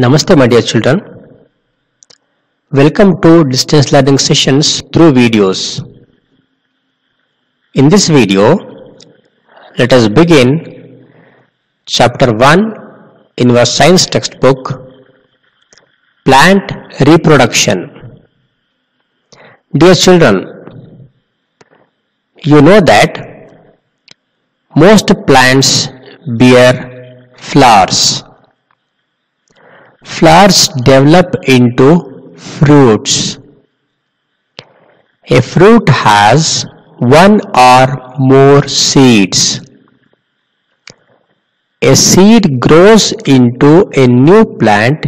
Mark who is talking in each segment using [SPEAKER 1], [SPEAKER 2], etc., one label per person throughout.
[SPEAKER 1] Namaste my dear children. Welcome to distance learning sessions through videos. In this video, let us begin chapter 1 in your science textbook, Plant Reproduction. Dear children, you know that most plants bear flowers. Flowers develop into fruits. A fruit has one or more seeds. A seed grows into a new plant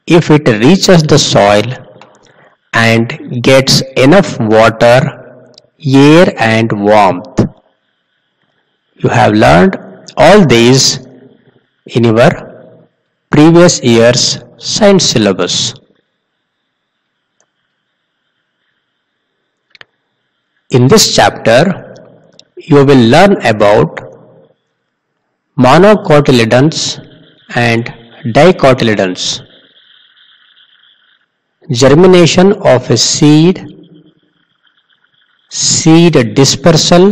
[SPEAKER 1] if it reaches the soil and gets enough water, air and warmth. You have learned all these in your previous year's science syllabus. In this chapter, you will learn about monocotyledons and dicotyledons, germination of a seed, seed dispersal,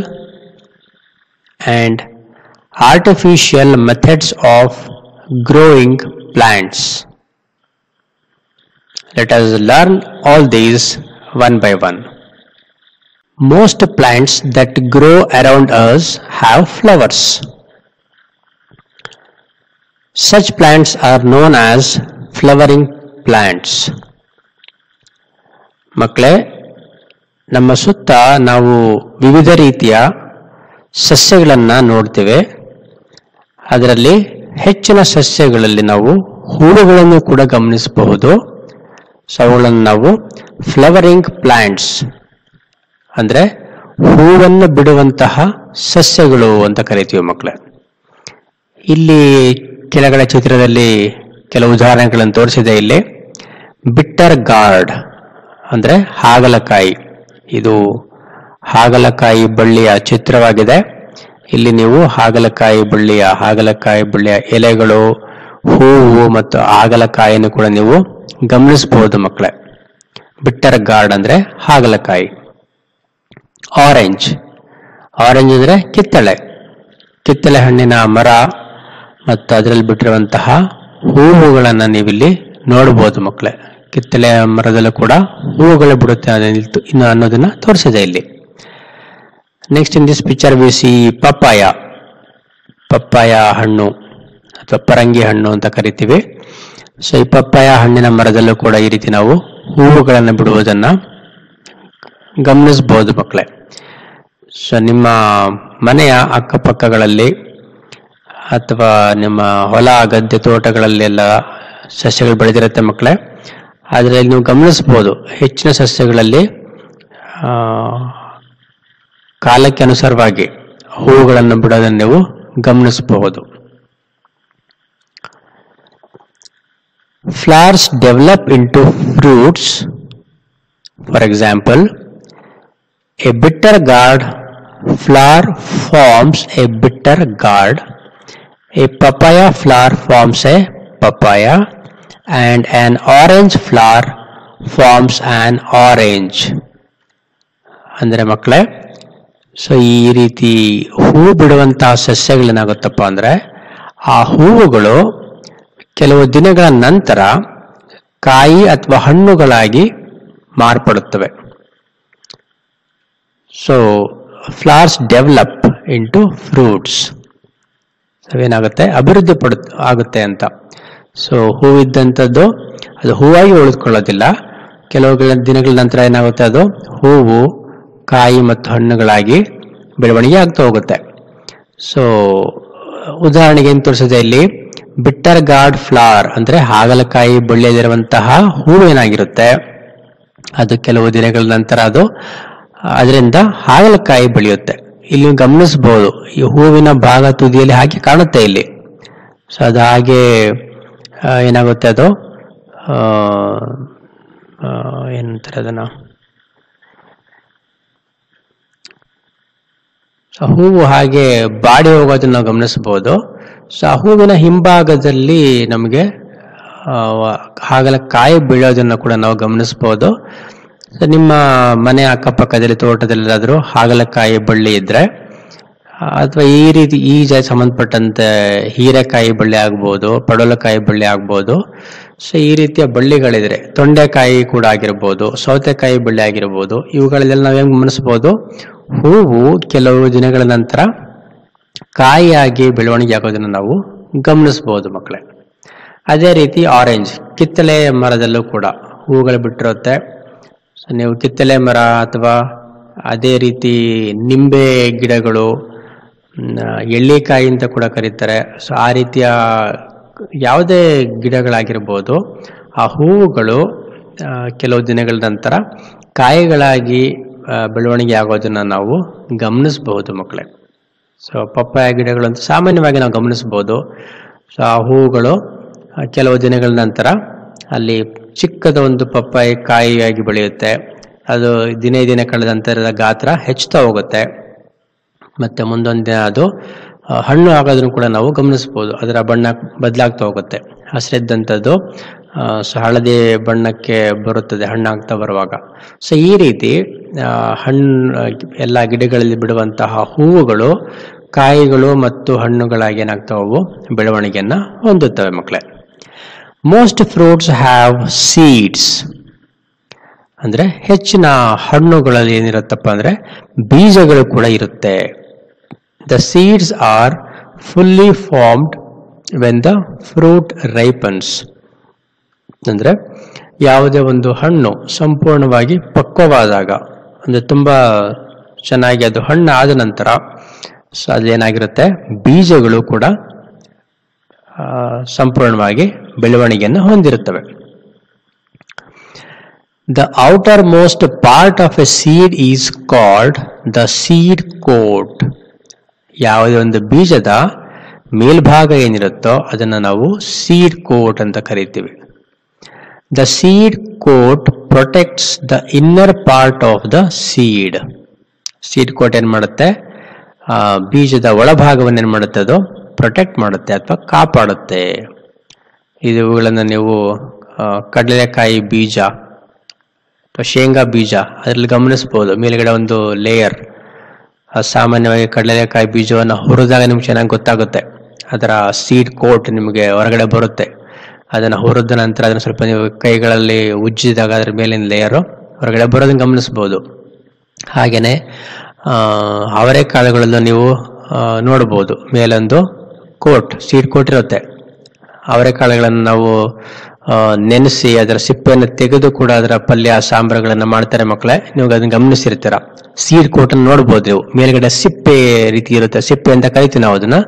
[SPEAKER 1] and artificial methods of growing plants. Let us learn all these one by one. Most plants that grow around us have flowers. Such plants are known as flowering plants. ಮಕ್ಕಳೇ, ನಮ್ಮ ಸುತ್ತ ನಾವು ವಿವಿಧ ರೀತಿಯ ಸಸ್ಯಗಳನ್ನು ನೋಡ್ತೇವೆ. ಅದರಲ್ಲಿ ಹೆಚ್ಚಿನ ಸಸ್ಯಗಳಲ್ಲಿ ನಾವು ಹೂವುಗಳನ್ನು ಕೂಡ ಗಮನಿಸಬಹುದು. ಸೊ ಅವುಗಳನ್ನು ನಾವು ಫ್ಲವರಿಂಗ್ ಪ್ಲಾಂಟ್ಸ್ ಅಂದರೆ ಹೂವನ್ನು ಬಿಡುವಂತಹ ಸಸ್ಯಗಳು ಅಂತ ಕರಿತೀವಿ ಮಕ್ಕಳೇ. ಇಲ್ಲಿ ಕೆಳಗಡೆ ಚಿತ್ರದಲ್ಲಿ ಕೆಲವು ಉದಾಹರಣೆಗಳನ್ನು ತೋರಿಸಿದೆ. ಇಲ್ಲಿ ಬಿಟ್ಟರ್ ಗಾರ್ಡ್ ಅಂದರೆ ಹಾಗಲಕಾಯಿ. ಇದು ಹಾಗಲಕಾಯಿ ಬಳ್ಳಿಯ ಚಿತ್ರವಾಗಿದೆ. ಇಲ್ಲಿ ನೀವು ಹಾಗಲಕಾಯಿ ಬಳ್ಳಿಯ ಎಲೆಗಳು, ಹೂವು ಮತ್ತು ಹಾಗಲಕಾಯಿಯನ್ನು ಕೂಡ ನೀವು ಗಮನಿಸಬಹುದು ಮಕ್ಕಳೇ. ಬಿಟ್ಟರ್ ಗಾರ್ಡ್ ಅಂದ್ರೆ ಹಾಗಲಕಾಯಿ. ಆರೆಂಜ್ ಅಂದ್ರೆ ಕಿತ್ತಳೆ ಹಣ್ಣಿನ ಮರ ಮತ್ತು ಅದರಲ್ಲಿ ಬಿಟ್ಟಿರುವಂತಹ ಹೂವುಗಳನ್ನು ನೀವಿಲ್ಲಿ ನೋಡಬಹುದು ಮಕ್ಕಳೇ. ಕಿತ್ತಳೆ ಮರದಲ್ಲೂ ಕೂಡ ಹೂವುಗಳು ಬಿಡುತ್ತೆ ಅನ್ನೋದನ್ನ ತೋರಿಸಿದೆ ಇಲ್ಲಿ. Next in this picture we see papaya ಹಣ್ಣು ಅಥವಾ ಪರಂಗಿ ಹಣ್ಣು ಅಂತ ಕರಿತೀವಿ. ಸೊ ಈ ಪಪ್ಪಾಯ ಹಣ್ಣಿನ ಮರದಲ್ಲೂ ಕೂಡ ಈ ರೀತಿ ನಾವು ಹೂವುಗಳನ್ನು ಬಿಡುವುದನ್ನ ಗಮನಿಸಬಹುದು ಮಕ್ಕಳೇ. ಸೊ ನಿಮ್ಮ ಮನೆಯ ಅಕ್ಕಪಕ್ಕಗಳಲ್ಲಿ ಅಥವಾ ನಿಮ್ಮ ಹೊಲ ಗದ್ದೆ ತೋಟಗಳಲ್ಲೆಲ್ಲ ಸಸ್ಯಗಳು ಬೆಳೆದಿರುತ್ತೆ ಮಕ್ಕಳೇ. ಅದರಲ್ಲಿ ನೀವು ಗಮನಿಸಬಹುದು, ಹೆಚ್ಚಿನ ಸಸ್ಯಗಳಲ್ಲಿ ಕಾಲಕ್ಕೆ ಅನುಸಾರವಾಗಿ ಹೂವುಗಳನ್ನು ಬಿಡೋದನ್ನು ನೀವು ಗಮನಿಸಬಹುದು. Flowers develop into fruits. For example, a bitter gourd flower forms a bitter gourd. A papaya flower forms a papaya, and an orange flower forms an orange. ಅಂದರೆ ಮಕ್ಕಳೇ, ಸೊ ಈ ರೀತಿ ಹೂ ಬಿಡುವಂತಹ ಸಸ್ಯಗಳೇನಾಗುತ್ತಪ್ಪ ಅಂದರೆ ಆ ಹೂವುಗಳು ಕೆಲವು ದಿನಗಳ ನಂತರ ಕಾಯಿ ಅಥವಾ ಹಣ್ಣುಗಳಾಗಿ ಮಾರ್ಪಡುತ್ತವೆ. So flowers develop into fruits. ಏನಾಗುತ್ತೆ, ಅಭಿವೃದ್ಧಿ ಆಗುತ್ತೆ ಅಂತ. ಸೊ ಹೂವಿದ್ದಂಥದ್ದು ಅದು ಹೂವಾಗಿ ಉಳಿದುಕೊಳ್ಳೋದಿಲ್ಲ. ಕೆಲವು ದಿನಗಳ ನಂತರ ಏನಾಗುತ್ತೆ, ಅದು ಹೂವು, ಕಾಯಿ ಮತ್ತು ಹಣ್ಣುಗಳಾಗಿ ಬೆಳವಣಿಗೆ ಆಗ್ತಾ ಹೋಗುತ್ತೆ. ಸೊ ಉದಾಹರಣೆಗೆ ಏನು ತೋರಿಸಿದೆ ಇಲ್ಲಿ, ಬಿಟ್ಟರ್ ಗಾರ್ಡ್ ಫ್ಲವರ್ ಅಂದ್ರೆ ಹಾಗಲಕಾಯಿ ಬಳ್ಳಿಯಲ್ಲಿರುವಂತಹ ಹೂವೇನಾಗಿರುತ್ತೆ, ಅದು ಕೆಲವು ದಿನಗಳ ನಂತರ ಅದರಿಂದ ಹಾಗಲಕಾಯಿ ಬೆಳೆಯುತ್ತೆ. ಇಲ್ಲಿ ನೀವು ಗಮನಿಸಬಹುದು, ಈ ಹೂವಿನ ಭಾಗ ತುದಿಯಲ್ಲಿ ಹಾಗೆ ಕಾಣುತ್ತೆ ಇಲ್ಲಿ. ಸೊ ಅದು ಹಾಗೆ ಏನಾಗುತ್ತೆ, ಅದು ಏನಂತಾರೆ ಅದನ್ನ, ಹೂವು ಹಾಗೆ ಬಾಡಿ ಹೋಗೋದನ್ನ ನಾವು ಗಮನಿಸಬಹುದು. ಸೊ ಆ ಹೂವಿನ ಹಿಂಭಾಗದಲ್ಲಿ ನಮಗೆ ಹಾಗಲಕಾಯಿ ಬೀಳೋದನ್ನು ಕೂಡ ನಾವು ಗಮನಿಸಬಹುದು. ನಿಮ್ಮ ಮನೆ ಅಕ್ಕಪಕ್ಕದಲ್ಲಿ ತೋಟದಲ್ಲಾದರೂ ಹಾಗಲಕಾಯಿ ಬಳ್ಳಿ ಇದ್ರೆ, ಅಥವಾ ಈ ರೀತಿ ಈ ಜಾತಿ ಸಂಬಂಧಪಟ್ಟಂತೆ ಹೀರೆಕಾಯಿ ಬಳ್ಳಿ ಆಗ್ಬೋದು, ಪಡವಲಕಾಯಿ ಬಳ್ಳಿ ಆಗ್ಬೋದು. ಸೊ ಈ ರೀತಿಯ ಬಳ್ಳಿಗಳಿದ್ರೆ, ತೊಂಡೆಕಾಯಿ ಕೂಡ ಆಗಿರ್ಬೋದು, ಸೌತೆಕಾಯಿ ಬಳ್ಳಿ ಆಗಿರ್ಬೋದು, ಇವುಗಳಲ್ಲೆಲ್ಲ ನಾವೇನು ಗಮನಿಸಬಹುದು, ಹೂವು ಕೆಲವು ದಿನಗಳ ನಂತರ ಕಾಯಿಯಾಗಿ ಬೆಳವಣಿಗೆ ಆಗೋದನ್ನು ನಾವು ಗಮನಿಸಬಹುದು ಮಕ್ಕಳೇ. ಅದೇ ರೀತಿ ಆರೆಂಜ್, ಕಿತ್ತಳೆ ಮರದಲ್ಲೂ ಕೂಡ ಹೂವುಗಳು ಬಿಟ್ಟಿರುತ್ತೆ. ಸೊ ನೀವು ಕಿತ್ತಳೆ ಮರ ಅಥವಾ ಅದೇ ರೀತಿ ನಿಂಬೆ ಗಿಡಗಳು, ಎಳ್ಳಿಕಾಯಿ ಅಂತ ಕೂಡ ಕರೀತಾರೆ. ಸೊ ಆ ರೀತಿಯ ಯಾವುದೇ ಗಿಡಗಳಾಗಿರ್ಬೋದು, ಆ ಹೂವುಗಳು ಕೆಲವು ದಿನಗಳ ನಂತರ ಕಾಯಿಗಳಾಗಿ ಬೆಳವಣಿಗೆ ಆಗೋದನ್ನ ನಾವು ಗಮನಿಸಬಹುದು ಮಕ್ಕಳೇ. ಸೊ ಪಪ್ಪಾಯ ಗಿಡಗಳು ಅಂತ ಸಾಮಾನ್ಯವಾಗಿ ನಾವು ಗಮನಿಸಬಹುದು. ಸೊ ಆ ಹೂವುಗಳು ಕೆಲವು ದಿನಗಳ ನಂತರ ಅಲ್ಲಿ ಚಿಕ್ಕದ ಒಂದು ಪಪ್ಪಾಯ ಕಾಯಿಯಾಗಿ ಬೆಳೆಯುತ್ತೆ. ಅದು ದಿನೇ ದಿನ ಕಳೆದಂತೆ ಅದರ ಗಾತ್ರ ಹೆಚ್ಚುತ್ತಾ ಹೋಗುತ್ತೆ. ಮತ್ತೆ ಮುಂದೊಂದು ದಿನ ಅದು ಹಣ್ಣು ಆಗೋದನ್ನು ಕೂಡ ನಾವು ಗಮನಿಸಬಹುದು. ಅದರ ಬಣ್ಣ ಬದಲಾಗ್ತಾ ಹೋಗುತ್ತೆ. ಹಸಿರಿದ್ದಂಥದ್ದು ಹಳದಿ ಬಣ್ಣಕ್ಕೆ ಬರುತ್ತದೆ ಹಣ್ಣಾಗ್ತಾ ಬರುವಾಗ. ಸೊ ಈ ರೀತಿ ಹಣ್ಣು ಎಲ್ಲ ಗಿಡಗಳಲ್ಲಿ ಬಿಡುವಂತಹ ಹೂವುಗಳು ಕಾಯಿಗಳು ಮತ್ತು ಹಣ್ಣುಗಳಾಗಿ ಏನಾಗ್ತಾ ಹೋಗು ಬೆಳವಣಿಗೆಯನ್ನ ಹೊಂದುತ್ತವೆ ಮಕ್ಕಳೇ. ಮೋಸ್ಟ್ ಫ್ರೂಟ್ಸ್ ಹ್ಯಾವ್ ಸೀಡ್ಸ್, ಅಂದ್ರೆ ಹೆಚ್ಚಿನ ಹಣ್ಣುಗಳಲ್ಲಿ ಏನಿರುತ್ತಪ್ಪ ಅಂದ್ರೆ ಬೀಜಗಳು ಕೂಡ ಇರುತ್ತೆ. The seeds are fully formed when the fruit ripens. ಅಂದ್ರೆ ಯಾವುದೇ ಒಂದು ಹಣ್ಣು ಸಂಪೂರ್ಣವಾಗಿ ಪಕ್ವವಾದಾಗ, ಅಂದ್ರೆ ತುಂಬಾ ಚೆನ್ನಾಗಿ ಅದು ಹಣ್ಣು ಆದ ನಂತರ ಅದೇನಾಗಿರುತ್ತೆ, ಬೀಜಗಳು ಕೂಡ ಸಂಪೂರ್ಣವಾಗಿ ಬೆಳವಣಿಗೆಯನ್ನು ಹೊಂದಿರುತ್ತವೆ. The outermost part of a seed is called the seed coat. ಯಾವುದೇ ಒಂದು ಬೀಜದ ಮೇಲ್ಭಾಗ ಏನಿರುತ್ತೋ ಅದನ್ನು ನಾವು ಸೀಡ್ ಕೋಟ್ ಅಂತ ಕರಿತೀವಿ. The seed coat protects the inner part of the seed. Seed coat ಏನ್ ಮಾಡುತ್ತೆ, ಬೀಜದ ಒಳಭಾಗವನ್ನು ಏನ್ ಮಾಡುತ್ತೆ, ಅದು ಪ್ರೊಟೆಕ್ಟ್ ಮಾಡುತ್ತೆ ಅಥವಾ ಕಾಪಾಡುತ್ತೆ. ಇವುಗಳನ್ನು ನೀವು ಕಡಲೆಕಾಯಿ ಬೀಜ ಅಥವಾ ಶೇಂಗಾ ಬೀಜ ಅದರಲ್ಲಿ ಗಮನಿಸಬಹುದು. ಮೇಲ್ಗಡೆ ಒಂದು ಲೇಯರ್, ಸಾಮಾನ್ಯವಾಗಿ ಕಡಲೆಕಾಯಿ ಬೀಜವನ್ನು ಹುರಿದಾಗ ನಿಮ್ಗೆ ಚೆನ್ನಾಗಿ ಗೊತ್ತಾಗುತ್ತೆ. ಅದರ ಸೀಡ್ ಕೋಟ್ ನಿಮಗೆ ಹೊರಗಡೆ ಬರುತ್ತೆ. ಅದನ್ನು ಹುರಿದ ನಂತರ ಅದನ್ನು ಸ್ವಲ್ಪ ನೀವು ಕೈಗಳಲ್ಲಿ ಉಜ್ಜಿದಾಗ ಅದರ ಮೇಲಿನ ಲೇಯರು ಹೊರಗಡೆ ಬರೋದನ್ನು ಗಮನಿಸಬಹುದು. ಹಾಗೇನೆ ಅವರೆಕಾಳುಗಳಲ್ಲೂ ನೀವು ನೋಡಬಹುದು, ಮೇಲೊಂದು ಕೋಟ್ ಸೀಡ್ ಕೋಟ್ ಇರುತ್ತೆ. ಅವರೆಕಾಳುಗಳನ್ನು ನಾವು ನೆನೆಸಿ ಅದರ ಸಿಪ್ಪೆಯನ್ನು ತೆಗೆದು ಕೂಡ ಅದರ ಪಲ್ಯ ಸಾಂಬಾರುಗಳನ್ನು ಮಾಡ್ತಾರೆ ಮಕ್ಕಳೇ. ನೀವು ಅದನ್ನ ಗಮನಿಸಿರ್ತೀರ. ಸೀಡ್ ಕೋಟ್ ಅನ್ನು ನೋಡ್ಬೋದು ನೀವು. ಮೇಲ್ಗಡೆ ಸಿಪ್ಪೆ ರೀತಿ ಇರುತ್ತೆ, ಸಿಪ್ಪೆ ಅಂತ ಕರಿತೀವಿ ನಾವು ಅದನ್ನ.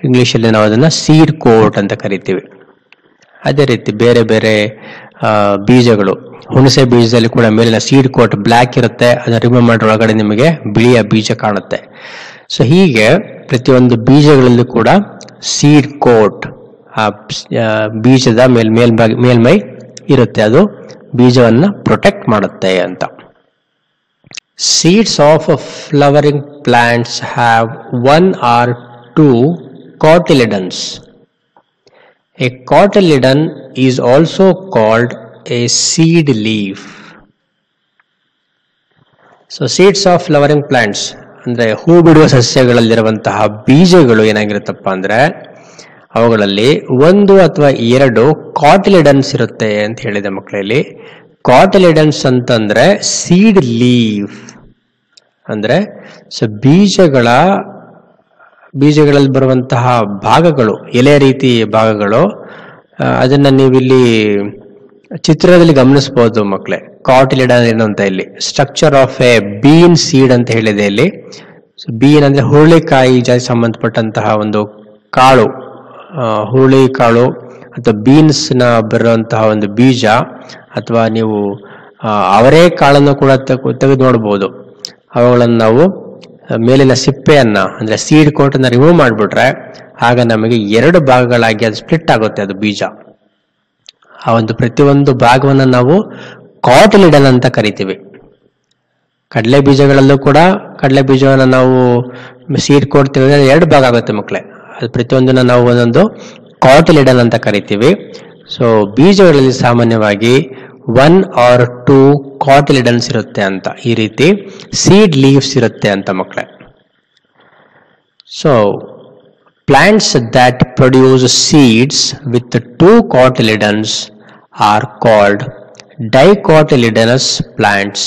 [SPEAKER 1] ಇಂಗ್ಲಿಷಲ್ಲಿ ನಾವು ಅದನ್ನ ಸೀಡ್ ಕೋಟ್ ಅಂತ ಕರಿತೀವಿ. ಅದೇ ರೀತಿ ಬೇರೆ ಬೇರೆ ಬೀಜಗಳು, ಹುಣಸೆ ಬೀಜದಲ್ಲಿ ಕೂಡ ಮೇಲಿನ ಸೀಡ್ ಕೋಟ್ ಬ್ಲ್ಯಾಕ್ ಇರುತ್ತೆ. ಅದನ್ನ ರಿಮೂವ್ ಮಾಡಿದ ಒಳಗಡೆ ನಿಮಗೆ ಬಿಳಿಯ ಬೀಜ ಕಾಣುತ್ತೆ. ಸೊ ಹೀಗೆ ಪ್ರತಿಯೊಂದು ಬೀಜಗಳಲ್ಲೂ ಕೂಡ ಸೀಡ್ ಕೋಟ್, ಆ ಬೀಜದ ಮೇಲ್ಮೈ ಇರುತ್ತೆ. ಅದು ಬೀಜವನ್ನ ಪ್ರೊಟೆಕ್ಟ್ ಮಾಡುತ್ತೆ ಅಂತ. Seeds of flowering plants have 1 or 2 cotyledons. A cotyledon is also called a seed leaf. So seeds of flowering plants ಅಂದ್ರೆ ಹೂ ಬಿಡುವ ಸಸ್ಯಗಳಲ್ಲಿರುವಂತಹ ಬೀಜಗಳು ಏನಾಗಿರುತ್ತಪ್ಪ ಅಂದ್ರೆ ಅವುಗಳಲ್ಲಿ 1 ಅಥವಾ 2 ಕಾಟಿಲಿಡನ್ಸ್ ಇರುತ್ತೆ ಅಂತ ಹೇಳಿದೆ ಮಕ್ಕಳಲ್ಲಿ. ಕಾಟಿಲಿಡನ್ಸ್ ಅಂತಂದ್ರೆ ಸೀಡ್ ಲೀಫ್ ಅಂದ್ರೆ ಬೀಜಗಳಲ್ಲಿ ಬರುವಂತಹ ಭಾಗಗಳು, ಎಲೆ ರೀತಿ ಭಾಗಗಳು. ಅದನ್ನ ನೀವಿಲ್ಲಿ ಚಿತ್ರದಲ್ಲಿ ಗಮನಿಸಬಹುದು ಮಕ್ಕಳೇ. ಕಾಟಿಲಿಡನ್ ಏನು ಅಂತ ಇಲ್ಲಿ structure of a bean seed ಅಂತ ಹೇಳಿದೆ ಇಲ್ಲಿ. ಬೀನ್ ಅಂದ್ರೆ ಹುರುಳಿಕಾಯಿ ಜಾತಿ ಸಂಬಂಧಪಟ್ಟಂತಹ ಒಂದು ಕಾಳು, ಹುರುಳಿ ಕಾಳು ಅಥವಾ ಬೀನ್ಸ್ ನ ಬರುವಂತಹ ಒಂದು ಬೀಜ. ಅಥವಾ ನೀವು ಅವರೇ ಕಾಳನ್ನು ಕೂಡ ತೆಗೆದು ನೋಡಬಹುದು. ಅವುಗಳನ್ನು ನಾವು ಮೇಲಿನ ಸಿಪ್ಪೆಯನ್ನ ಅಂದ್ರೆ ಸೀಡ್ ಕೋಟ್ ಅನ್ನ ರಿಮೂವ್ ಮಾಡಿಬಿಟ್ರೆ ಆಗ ನಮಗೆ 2 ಭಾಗಗಳಾಗಿ ಅದು ಸ್ಪ್ಲಿಟ್ ಆಗುತ್ತೆ ಅದು ಬೀಜ. ಆ ಒಂದು ಪ್ರತಿಯೊಂದು ಭಾಗವನ್ನು ನಾವು ಕಾಟಿಲಿಡನ್ ಅಂತ ಕರಿತೀವಿ. ಕಡಲೆ ಬೀಜಗಳಲ್ಲೂ ಕೂಡ ಕಡಲೆ ಬೀಜವನ್ನು ನಾವು ಸೀಡ್ ಕೋಟ್ ತೆಗೆದ್ರೆ 2 ಭಾಗ ಆಗುತ್ತೆ ಮಕ್ಕಳೇ. ಅದು ಪ್ರತಿಯೊಂದನ್ನ ನಾವು ಒಂದೊಂದು ಕಾಟಿಲಿಡನ್ ಅಂತ ಕರಿತೀವಿ. ಸೊ ಬೀಜಗಳಲ್ಲಿ ಸಾಮಾನ್ಯವಾಗಿ 1 or 2 ಕಾಟಿಲಿಡನ್ಸ್ ಇರುತ್ತೆ ಅಂತ, ಈ ರೀತಿ ಸೀಡ್ ಲೀವ್ಸ್ ಇರುತ್ತೆ ಅಂತ ಮಕ್ಕಳೇ. So plants that produce seeds with 2 cotyledons are called dicotyledonous plants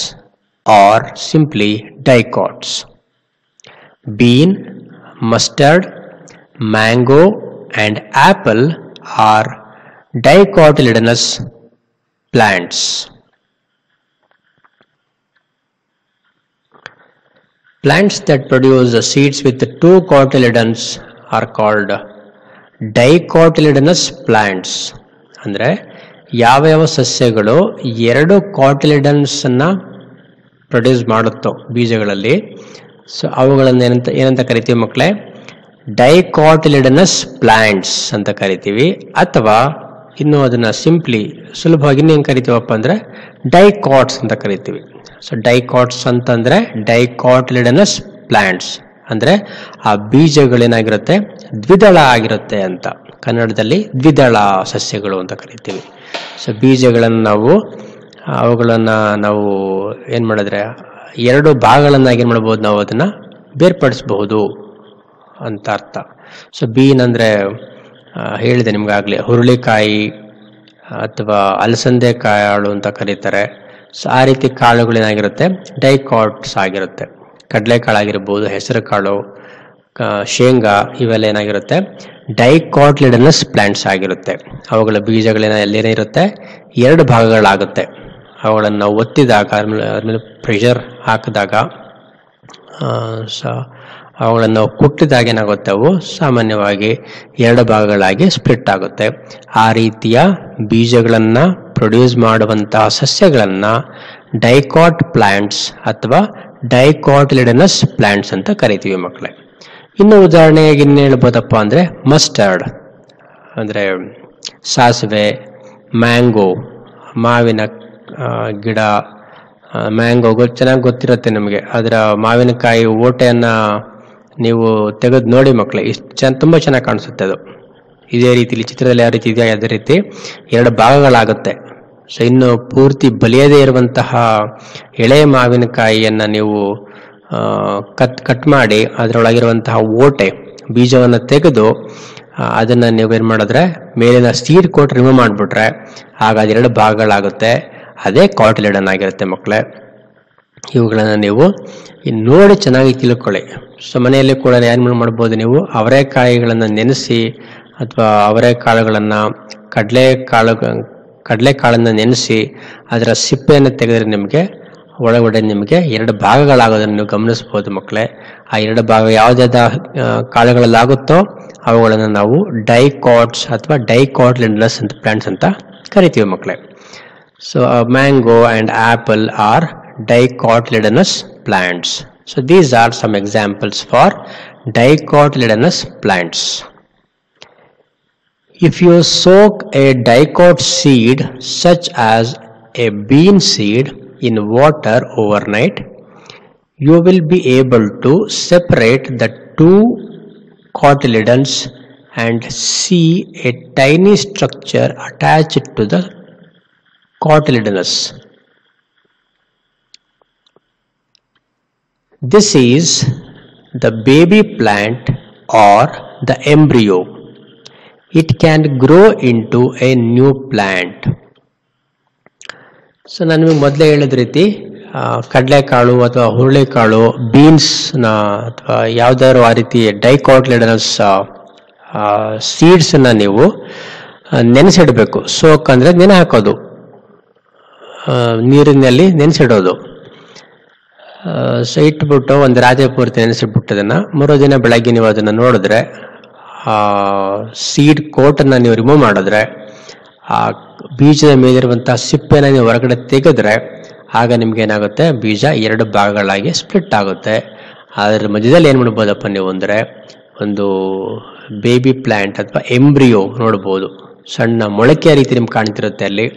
[SPEAKER 1] or simply dicots. Bean, mustard, mango and apple are dicotyledonous plants. Plants that produce seeds with 2 cotyledons are called dicotyledonous plants. ಅಂದರೆ ಯಾವ ಸಸ್ಯಗಳು 2 ಕಾಟಿಲಿಡನ್ಸ್ ಅನ್ನ produce ಮಾಡುತ್ತೋ ಬೀಜಗಳಲ್ಲಿ, so ಅವುಗಳನ್ನು ಏನಂತ ಕರಿತೀವಿ ಮಕ್ಕಳೇ? ಡೈಕಾಟಿಲಿಡನಸ್ plants ಅಂತ ಕರಿತೀವಿ. ಅಥವಾ ಇನ್ನು ಅದನ್ನ ಸಿಂಪ್ಲಿ ಸುಲಭವಾಗಿ ಇನ್ನೇನು ಕರಿತೀವಪ್ಪ ಅಂದ್ರೆ ಡೈಕಾಟ್ಸ್ ಅಂತ ಕರಿತೀವಿ. ಸೊ ಡೈಕಾಟ್ಸ್ ಅಂತಂದ್ರೆ ಡೈಕಾಟಿಲಿಡನಸ್ ಪ್ಲಾಂಟ್ಸ್ ಅಂದ್ರೆ ಆ ಬೀಜಗಳೇನಾಗಿರುತ್ತೆ, ದ್ವಿದಳ ಆಗಿರುತ್ತೆ ಅಂತ. ಕನ್ನಡದಲ್ಲಿ ದ್ವಿದಳ ಸಸ್ಯಗಳು ಅಂತ ಕರಿತೀವಿ. ಸೊ ಬೀಜಗಳನ್ನು ಅವುಗಳನ್ನ ನಾವು ಏನ್ ಮಾಡಿದ್ರೆ 2 ಭಾಗಗಳನ್ನಾಗಿ ಏನ್ ಮಾಡ್ಬೋದು, ನಾವು ಅದನ್ನ ಬೇರ್ಪಡಿಸಬಹುದು ಅಂತ ಅರ್ಥ. ಸೊ ಬೀನ್ ಅಂದ್ರೆ ಹೇಳಿದೆ ನಿಮ್ಗಾಗ್ಲಿ, ಹುರುಳಿಕಾಯಿ ಅಥವಾ ಅಲಸಂದೆ ಕಾಳು ಅಂತ ಕರೀತಾರೆ. ಸೊ ಆ ರೀತಿ ಕಾಳುಗಳೇನಾಗಿರುತ್ತೆ, ಡೈಕಾಟ್ಸ್ ಆಗಿರುತ್ತೆ. ಕಡಲೆಕಾಳಾಗಿರ್ಬೋದು, ಹೆಸರು ಕಾಳು, ಶೇಂಗಾ, ಇವೆಲ್ಲ ಏನಾಗಿರುತ್ತೆ, ಡೈಕಾಟ್ಲಿಡನಸ್ ಪ್ಲಾಂಟ್ಸ್ ಆಗಿರುತ್ತೆ. ಅವುಗಳ ಬೀಜಗಳೇನಿರುತ್ತೆ 2 ಭಾಗಗಳಾಗುತ್ತೆ. ಅವುಗಳನ್ನು ನಾವು ಒತ್ತಿದಾಗ, ಅದ್ರ ಪ್ರೆಷರ್ ಹಾಕಿದಾಗ, ಅವುಗಳನ್ನು ಕುಟ್ಟಿದಾಗ ಏನಾಗುತ್ತೆ, ಅವು ಸಾಮಾನ್ಯವಾಗಿ 2 ಭಾಗಗಳಾಗಿ ಸ್ಪ್ಲಿಟ್ ಆಗುತ್ತೆ. ಆ ರೀತಿಯ ಬೀಜಗಳನ್ನು ಪ್ರೊಡ್ಯೂಸ್ ಮಾಡುವಂತಹ ಸಸ್ಯಗಳನ್ನು ಡೈಕಾಟ್ ಪ್ಲಾಂಟ್ಸ್ ಅಥವಾ ಡೈಕಾಟಿಲಿಡನಸ್ ಪ್ಲಾಂಟ್ಸ್ ಅಂತ ಕರಿತೀವಿ ಮಕ್ಕಳೇ. ಇನ್ನು ಉದಾಹರಣೆಯಾಗಿ ಇನ್ನು ಹೇಳ್ಬೋದಪ್ಪ ಅಂದ್ರೆ ಮಸ್ಟರ್ಡ್ ಅಂದ್ರೆ ಸಾಸಿವೆ, ಮ್ಯಾಂಗೋ ಮಾವಿನ ಗಿಡ, ಮ್ಯಾಂಗೋ ಚೆನ್ನಾಗಿ ಗೊತ್ತಿರುತ್ತೆ ನಿಮಗೆ. ಅದರ ಮಾವಿನಕಾಯಿ ಓಟೆಯನ್ನ ನೀವು ತೆಗೆದು ನೋಡಿ ಮಕ್ಕಳೇ, ತುಂಬಾ ಚೆನ್ನಾಗಿ ಕಾಣಿಸುತ್ತೆ ಅದು. ಇದೇ ರೀತಿಲಿ ಚಿತ್ರದಲ್ಲಿ ಯಾವ ರೀತಿ ಇದೆಯಾ ಅದೇ ರೀತಿ 2 ಭಾಗಗಳಾಗುತ್ತೆ. ಸೊ ಇನ್ನು ಪೂರ್ತಿ ಬಲಿಯದೇ ಇರುವಂತಹ ಎಳೆ ಮಾವಿನಕಾಯಿಯನ್ನ ನೀವು ಕಟ್ ಮಾಡಿ ಅದರೊಳಗಿರುವಂತಹ ಓಟೆ ಬೀಜವನ್ನು ತೆಗೆದು ಅದನ್ನ ನೀವೇನ್ ಮಾಡಿದ್ರೆ ಮೇಲಿನ ಸೀಡ್ ಕೋಟ್ ರಿಮೂವ್ ಮಾಡಿಬಿಟ್ರೆ ಆಗ ಅದು 2 ಭಾಗಗಳಾಗುತ್ತೆ. ಅದೇ ಕಾಟಿಲಿಡನ್ ಆಗಿರುತ್ತೆ ಮಕ್ಕಳೇ. ಇವುಗಳನ್ನ ನೀವು ನೋಡಿ ಚೆನ್ನಾಗಿ ತಿಳ್ಕೊಳ್ಳಿ. ಸೊ ಮನೆಯಲ್ಲಿ ಕೂಡ ಏನು ಮಾಡ್ಬೋದು, ನೀವು ಅವರೆಕಾಯಿಗಳನ್ನು ನೆನೆಸಿ ಅಥವಾ ಅವರೆಕಾಳುಗಳನ್ನ ಕಡಲೆಕಾಳನ್ನು ನೆನೆಸಿ ಅದರ ಸಿಪ್ಪೆಯನ್ನು ತೆಗೆದ್ರೆ ನಿಮಗೆ ಒಳಗಡೆ ನಿಮಗೆ 2 ಭಾಗಗಳಾಗೋದನ್ನು ನೀವು ಗಮನಿಸಬಹುದು ಮಕ್ಕಳೇ. ಆ 2 ಭಾಗ ಯಾವುದಾದ ಕಾಳುಗಳಲ್ಲಾಗುತ್ತೋ ಅವುಗಳನ್ನು ನಾವು ಡೈಕಾಟ್ಸ್ ಅಥವಾ ಡೈಕಾಟ್ಲಿಡನಸ್ ಅಂತ ಪ್ಲಾಂಟ್ಸ್ ಅಂತ ಕರಿತೀವಿ ಮಕ್ಕಳೇ. So mango and apple are dicotyledonous plants. So these are some examples for dicotyledonous plants. If you soak a dicot seed such as a bean seed in water overnight, you will be able to separate the 2 cotyledons and see a tiny structure attached to the cotyledonous. This is the baby plant or the embryo. It can grow into a new plant. So ನಾನು ನಿಮಗೆ ಮೊದಲೇ ಹೇಳಿದ ರೀತಿ ಕಡಲೆಕಾಳು ಅಥವಾ ಹುರುಳಿಕಾಳು, ಬೀನ್ಸ್ನ ಅಥವಾ ಯಾವುದಾದ್ರು ಆ ರೀತಿ ಡೈಕಾಟ್ಲಿಡನಸ್ ಸೀಡ್ಸನ್ನು ನೀವು ನೆನೆಸಿಡಬೇಕು. ಸೋಕ್ ಅಂದರೆ ನೆನೆ ಹಾಕೋದು, ನೀರಿನಲ್ಲಿ ನೆನೆಸಿಡೋದು. ಸೊ ಇಟ್ಬಿಟ್ಟು ಒಂದು ರಾತ್ರಿ ಪೂರ್ತಿ ನೆನೆಸಿಬಿಟ್ಟು ಅದನ್ನು ಮರುದಿನ ಬೆಳಗ್ಗೆ ನೀವು ಅದನ್ನು ನೋಡಿದ್ರೆ ಸೀಡ್ ಕೋಟನ್ನು ನೀವು ರಿಮೂವ್ ಮಾಡಿದ್ರೆ ಆ ಬೀಜದ ಮೇಲಿರುವಂತಹ ಸಿಪ್ಪೆನ ನೀವು ಹೊರಗಡೆ ತೆಗೆದ್ರೆ ಆಗ ನಿಮ್ಗೆ ಏನಾಗುತ್ತೆ, ಬೀಜ 2 ಭಾಗಗಳಾಗಿ ಸ್ಪ್ಲಿಟ್ ಆಗುತ್ತೆ. ಅದರ ಮಧ್ಯದಲ್ಲಿ ಏನು ಮಾಡ್ಬೋದಪ್ಪ ನೀವು ಅಂದರೆ ಒಂದು ಬೇಬಿ ಪ್ಲಾಂಟ್ ಅಥವಾ ಎಂಬ್ರಿಯೋ ನೋಡ್ಬೋದು. ಸಣ್ಣ ಮೊಳಕೆಯ ರೀತಿ ನಿಮ್ಗೆ ಕಾಣ್ತಿರುತ್ತೆ ಅಲ್ಲಿ.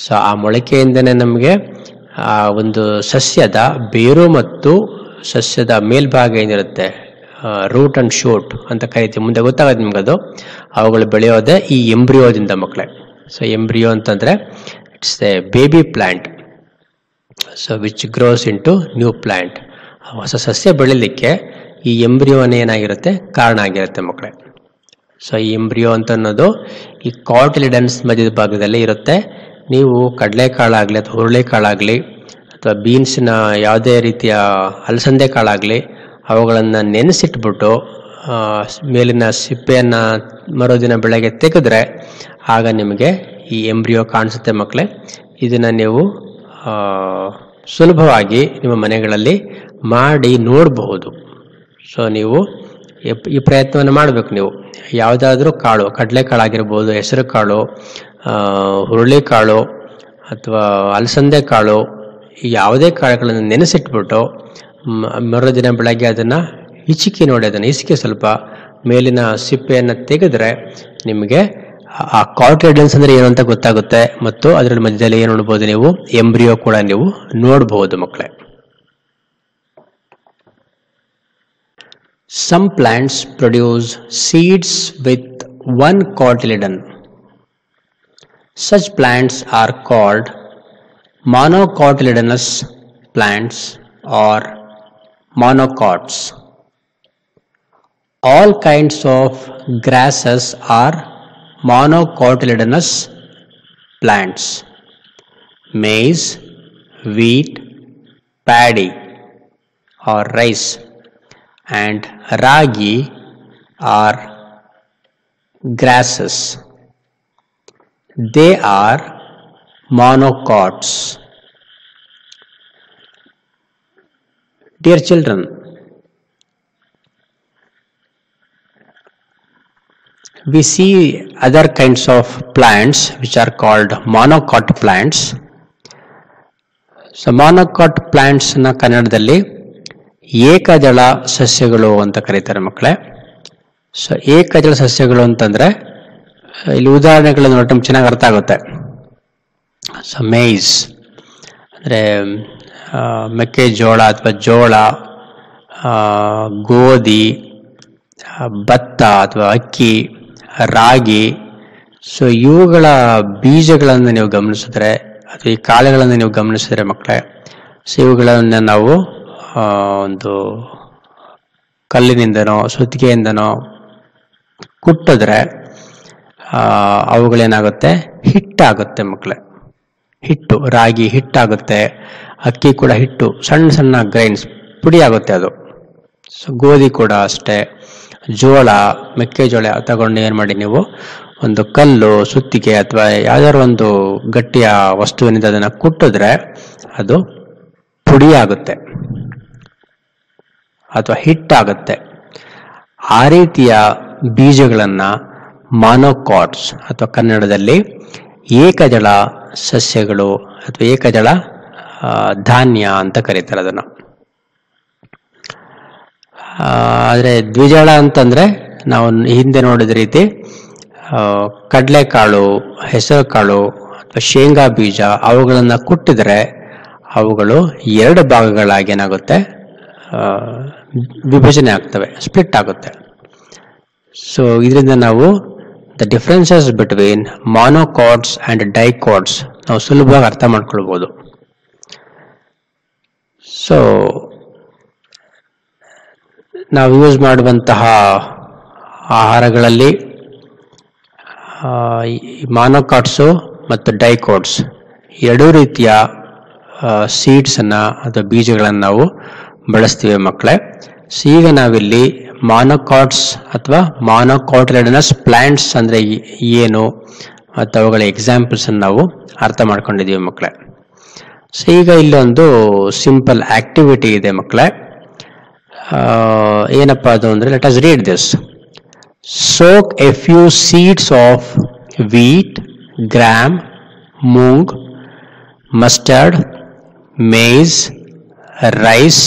[SPEAKER 1] ಸೊ ಆ ಮೊಳಕೆಯಿಂದನೇ ನಮಗೆ ಆ ಒಂದು ಸಸ್ಯದ ಬೇರು ಮತ್ತು ಸಸ್ಯದ ಮೇಲ್ಭಾಗ ಏನಿರುತ್ತೆ, ರೂಟ್ ಅಂಡ್ ಶೂಟ್ ಅಂತ ಕರಿತೀವಿ, ಮುಂದೆ ಗೊತ್ತಾಗುತ್ತೆ ನಿಮ್ಗದು. ಅವುಗಳು ಬೆಳೆಯೋದೇ ಈ ಎಂಬ್ರಿಯೋದಿಂದ ಮಕ್ಕಳೇ. ಸೊ ಎಂಬ್ರಿಯೋ ಅಂತಂದರೆ it's a baby plant, so which grows into new plant. ಹೊಸ ಸಸ್ಯ ಬೆಳಿಲಿಕ್ಕೆ ಈ ಎಂಬ್ರಿಯೋನೇ ಏನಾಗಿರುತ್ತೆ, ಕಾರಣ ಆಗಿರುತ್ತೆ ಮಕ್ಕಳೇ. ಸೊ ಈ ಎಂಬ್ರಿಯೋ ಅಂತ ಅನ್ನೋದು ಈ ಕಾರ್ಟಿಲಿಡನ್ಸ್ ಮಧ್ಯದ ಭಾಗದಲ್ಲಿ ಇರುತ್ತೆ. ನೀವು ಕಡಲೆಕಾಳಾಗಲಿ ಅಥವಾ ಹುರುಳಿಕಾಳಾಗಲಿ ಅಥವಾ ಬೀನ್ಸ್ನ ಯಾವುದೇ ರೀತಿಯ ಅಲಸಂದೆ ಕಾಳಾಗಲಿ ಅವುಗಳನ್ನು ನೆನೆಸಿಟ್ಬಿಟ್ಟು ಮೇಲಿನ ಸಿಪ್ಪೆಯನ್ನು ಮರುದಿನ ಬೆಳಗ್ಗೆ ತೆಗೆದ್ರೆ ಆಗ ನಿಮಗೆ ಈ ಎಂಬ್ರಿಯೋ ಕಾಣಿಸುತ್ತೆ ಮಕ್ಕಳೇ. ಇದನ್ನು ನೀವು ಸುಲಭವಾಗಿ ನಿಮ್ಮ ಮನೆಗಳಲ್ಲಿ ಮಾಡಿ ನೋಡಬಹುದು. ಸೊ ನೀವು ಈ ಪ್ರಯತ್ನವನ್ನು ಮಾಡಬೇಕು. ನೀವು ಯಾವುದಾದ್ರೂ ಕಾಳು, ಕಡಲೆಕಾಳಾಗಿರ್ಬೋದು, ಹೆಸರು ಕಾಳು, ಹುರುಳಿಕಾಳು ಅಥವಾ ಅಲಸಂದೆ ಕಾಳು, ಯಾವುದೇ ಕಾಳುಗಳನ್ನು ನೆನೆಸಿಟ್ಬಿಟ್ಟು ಮರುದಿನ ಬೆಳಗ್ಗೆ ಅದನ್ನು ಹಿಚಿಕಿ ನೋಡಿ, ಅದನ್ನು ಹಿಸಿಕೆ ಸ್ವಲ್ಪ ಮೇಲಿನ ಸಿಪ್ಪೆಯನ್ನು ತೆಗೆದ್ರೆ ನಿಮಗೆ ಆ ಕಾರ್ಟಿಲಿಡನ್ಸ್ ಅಂದರೆ ಏನು ಅಂತ ಗೊತ್ತಾಗುತ್ತೆ. ಮತ್ತು ಅದರ ಮಧ್ಯದಲ್ಲಿ ಏನು ನೋಡ್ಬೋದು, ನೀವು ಎಂಬ್ರಿಯೋ ಕೂಡ ನೀವು ನೋಡಬಹುದು ಮಕ್ಕಳೇ. Some plants produce seeds with one cotyledon. Such plants are called monocotyledonous plants or monocots. All kinds of grasses are monocotyledonous plants. Maize, wheat, paddy or rice and ragi are grasses. They are monocots. Dear children, we see other kinds of plants which are called monocot plants. So monocot plants na ಕನ್ನಡದಲ್ಲಿ ಏಕದಳ ಸಸ್ಯಗಳು ಅಂತ ಕರೀತಾರೆ ಮಕ್ಕಳೇ. So ಏಕದಳ ಸಸ್ಯಗಳು ಅಂತಂದರೆ ಇಲ್ಲಿ ಉದಾಹರಣೆಗಳನ್ನು ನೋಡಿ ನಮ್ಗೆ ಚೆನ್ನಾಗಿ ಅರ್ಥ ಆಗುತ್ತೆ. ಸೊ ಮೇಯ್ಸ್ ಅಂದರೆ ಮೆಕ್ಕೆಜೋಳ ಅಥವಾ ಜೋಳ, ಗೋಧಿ, ಭತ್ತ ಅಥವಾ ಅಕ್ಕಿ, ರಾಗಿ. ಸೊ ಇವುಗಳ ಬೀಜಗಳನ್ನು ನೀವು ಗಮನಿಸಿದ್ರೆ ಅಥವಾ ಈ ಕಾಳುಗಳನ್ನು ನೀವು ಗಮನಿಸಿದ್ರೆ ಮಕ್ಕಳೇ, ಸೊ ಇವುಗಳನ್ನು ನಾವು ಒಂದು ಕಲ್ಲಿನಿಂದನೋ ಸುತ್ತಿಗೆಯಿಂದನೋ ಕುಟ್ಟಿದ್ರೆ ಅವುಗಳೇನಾಗುತ್ತೆ, ಹಿಟ್ಟಾಗುತ್ತೆ ಮಕ್ಕಳೇ. ಹಿಟ್ಟು, ರಾಗಿ ಹಿಟ್ಟಾಗುತ್ತೆ, ಅಕ್ಕಿ ಕೂಡ ಹಿಟ್ಟು, ಸಣ್ಣ ಸಣ್ಣ ಗ್ರೈನ್ಸ್ ಪುಡಿ ಆಗುತ್ತೆ ಅದು. ಸೊ ಗೋಧಿ ಕೂಡ ಅಷ್ಟೇ, ಜೋಳ, ಮೆಕ್ಕೆಜೋಳ ತಗೊಂಡು ಏನು ಮಾಡಿ ನೀವು ಒಂದು ಕಲ್ಲು, ಸುತ್ತಿಗೆ ಅಥವಾ ಯಾವ್ದಾದ್ರು ಒಂದು ಗಟ್ಟಿಯ ವಸ್ತುವಿನಿಂದ ಅದನ್ನು ಕುಟ್ಟಿದ್ರೆ ಅದು ಪುಡಿ ಆಗುತ್ತೆ ಅಥವಾ ಹಿಟ್ಟಾಗುತ್ತೆ. ಆ ರೀತಿಯ ಬೀಜಗಳನ್ನು ಮಾನೋಕಾಟ್ಸ್ ಅಥವಾ ಕನ್ನಡದಲ್ಲಿ ಏಕದಳ ಸಸ್ಯಗಳು ಅಥವಾ ಏಕದಳ ಧಾನ್ಯ ಅಂತ ಕರೀತಾರೆ ಅದನ್ನು. ಆದರೆ ದ್ವಿದಳ ಅಂತಂದರೆ ನಾವು ಹಿಂದೆ ನೋಡಿದ ರೀತಿ ಕಡಲೆಕಾಳು, ಹೆಸರು ಕಾಳು ಅಥವಾ ಶೇಂಗಾ ಬೀಜ ಅವುಗಳನ್ನು ಕುಟ್ಟಿದರೆ ಅವುಗಳು ಎರಡು ಭಾಗಗಳಾಗಿ ಏನಾಗುತ್ತೆ, ವಿಭಜನೆ ಆಗ್ತವೆ, ಸ್ಪ್ಲಿಟ್ ಆಗುತ್ತೆ. ಸೊ ಇದರಿಂದ ನಾವು the differences between monocots and dicots ನಾವು ಸುಲಭವಾಗಿ ಅರ್ಥ ಮಾಡ್ಕೊಳ್ಬೋದು. ಸೊ ನಾವು ಯೂಸ್ ಮಾಡುವಂತಹ ಆಹಾರಗಳಲ್ಲಿ ಮಾನೋಕಾಟ್ಸು ಮತ್ತು ಡೈಕಾಟ್ಸ್ ಎರಡೂ ರೀತಿಯ ಸೀಡ್ಸನ್ನು ಅಥವಾ ಬೀಜಗಳನ್ನು ನಾವು ಬಳಸ್ತೀವಿ ಮಕ್ಕಳೇ. ಸೊ ಈಗ ನಾವಿಲ್ಲಿ ಮಾನೋಕಾಟ್ಸ್ ಅಥವಾ ಮಾನೋಕಾಟಿಲಿಡನಸ್ ಪ್ಲಾಂಟ್ಸ್ ಅಂದರೆ ಏನು ಮತ್ತು ಅವುಗಳ ಎಕ್ಸಾಂಪಲ್ಸನ್ನು ನಾವು ಅರ್ಥ ಮಾಡ್ಕೊಂಡಿದ್ದೀವಿ ಮಕ್ಕಳೇ. ಸೊ ಈಗ ಇಲ್ಲೊಂದು ಸಿಂಪಲ್ ಆಕ್ಟಿವಿಟಿ ಇದೆ ಮಕ್ಕಳೇ. ಏನಪ್ಪ ಅದು ಅಂದರೆ, let us read this. Soak A few seeds of wheat, gram, moong, mustard, maize, rice